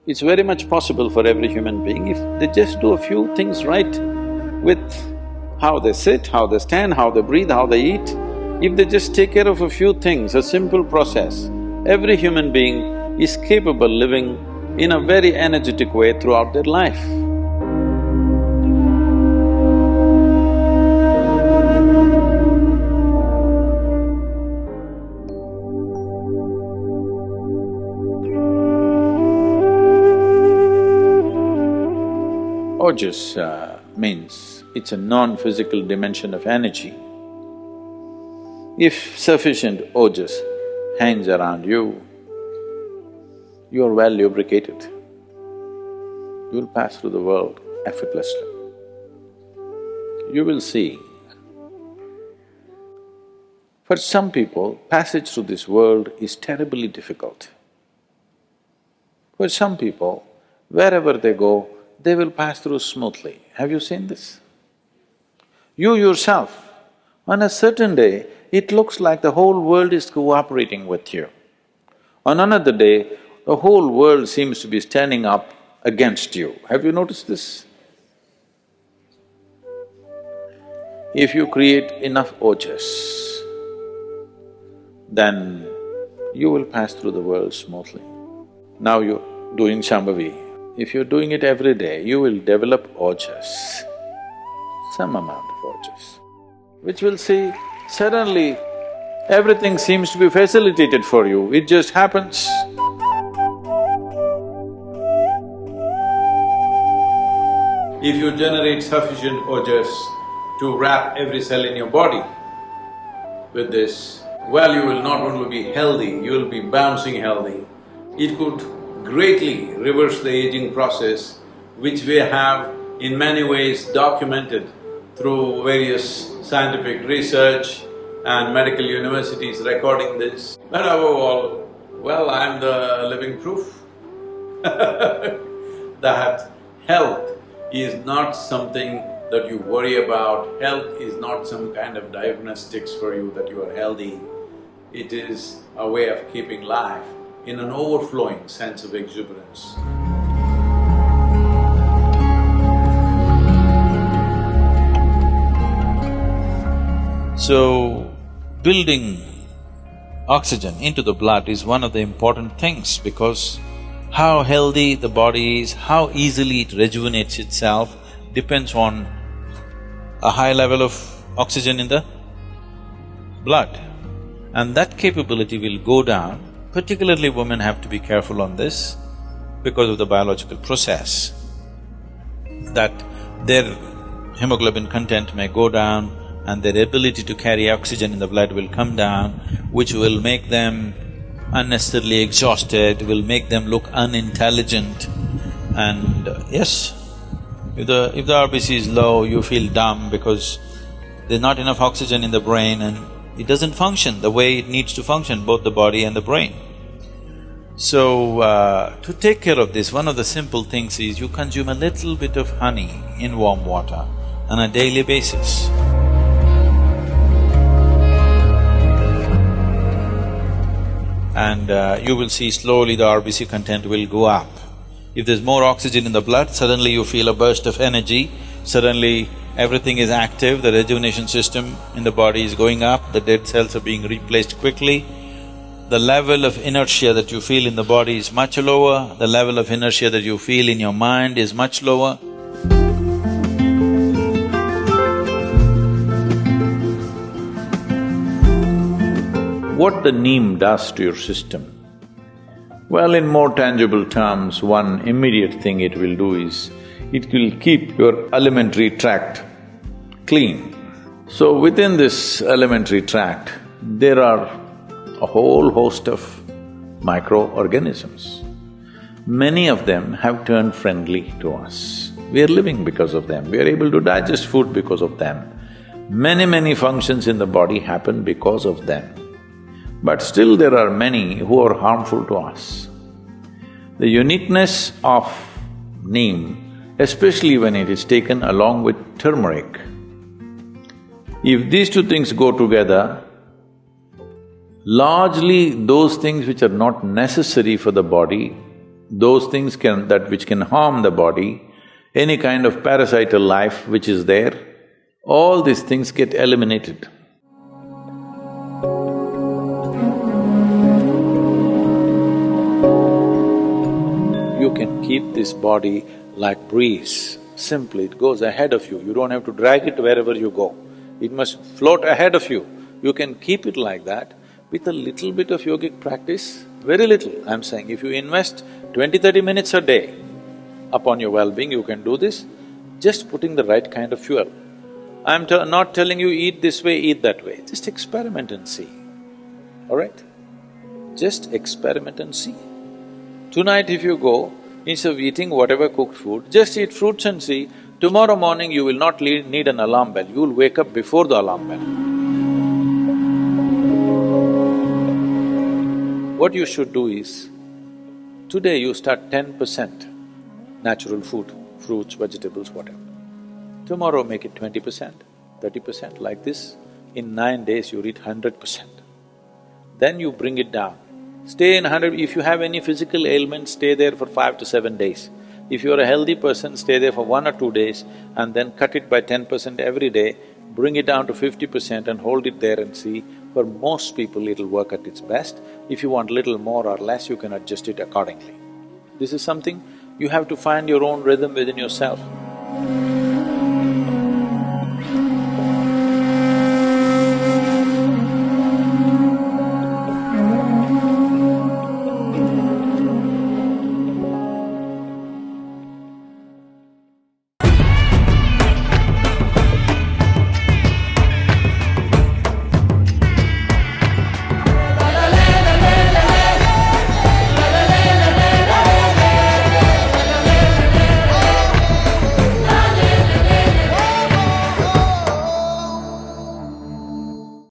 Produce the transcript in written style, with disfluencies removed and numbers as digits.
It's very much possible for every human being if they just do a few things right with how they sit, how they stand, how they breathe, how they eat. If they just take care of a few things, a simple process, every human being is capable living in a very energetic way throughout their life. Ojas means it's a non-physical dimension of energy. If sufficient ojas hangs around you, you are well lubricated. You will pass through the world effortlessly. You will see, for some people, passage through this world is terribly difficult. For some people, wherever they go, they will pass through smoothly. Have you seen this? You yourself, on a certain day, it looks like the whole world is cooperating with you. On another day, the whole world seems to be standing up against you. Have you noticed this? If you create enough ojas, then you will pass through the world smoothly. Now you're doing Shambhavi. If you're doing it every day, you will develop ojas, some amount of ojas, which will see suddenly everything seems to be facilitated for you, it just happens. If you generate sufficient ojas to wrap every cell in your body with this, well, you will not only be healthy, you will be bouncing healthy. It could greatly reverse the aging process, which we have in many ways documented through various scientific research and medical universities recording this. But above all, well, I'm the living proof that health is not something that you worry about, health is not some kind of diagnostics for you that you are healthy. It is a way of keeping life in an overflowing sense of exuberance. So, building oxygen into the blood is one of the important things because how healthy the body is, how easily it rejuvenates itself depends on a high level of oxygen in the blood. And that capability will go down. Particularly women have to be careful on this because of the biological process, that their hemoglobin content may go down and their ability to carry oxygen in the blood will come down, which will make them unnecessarily exhausted, will make them look unintelligent. And yes, if the RBC is low, you feel dumb because there's not enough oxygen in the brain and it doesn't function the way it needs to function, both the body and the brain. So, to take care of this, one of the simple things is you consume a little bit of honey in warm water on a daily basis. And you will see slowly the RBC content will go up. If there's more oxygen in the blood, suddenly you feel a burst of energy, suddenly everything is active, the rejuvenation system in the body is going up, the dead cells are being replaced quickly. The level of inertia that you feel in the body is much lower, the level of inertia that you feel in your mind is much lower. What the neem does to your system? Well, in more tangible terms, one immediate thing it will do is, it will keep your alimentary tract clean. So within this alimentary tract, there are a whole host of microorganisms. Many of them have turned friendly to us. We are living because of them, we are able to digest food because of them. Many functions in the body happen because of them. But still there are many who are harmful to us. The uniqueness of neem, especially when it is taken along with turmeric, if these two things go together, largely those things which are not necessary for the body those things which can harm the body, any kind of parasital life which is there, all these things get eliminated. You can keep this body like breeze, simply it goes ahead of you, you don't have to drag it wherever you go. It must float ahead of you. You can keep it like that with a little bit of yogic practice, very little, I'm saying. If you invest 20-30 minutes a day upon your well-being, you can do this, just putting the right kind of fuel. I'm not telling you eat this way, eat that way, just experiment and see, all right? Just experiment and see. Tonight if you go, instead of eating whatever cooked food, just eat fruits and see, tomorrow morning you will not need an alarm bell, you will wake up before the alarm bell. What you should do is, today you start 10% natural food, fruits, vegetables, whatever. Tomorrow make it 20%, 30%, like this. In 9 days you reach 100%. Then you bring it down. Stay in 100… if you have any physical ailment, stay there for 5 to 7 days. If you're a healthy person, stay there for 1 or 2 days and then cut it by 10% every day, bring it down to 50% and hold it there and see. For most people, it'll work at its best. If you want little more or less, you can adjust it accordingly. This is something you have to find your own rhythm within yourself.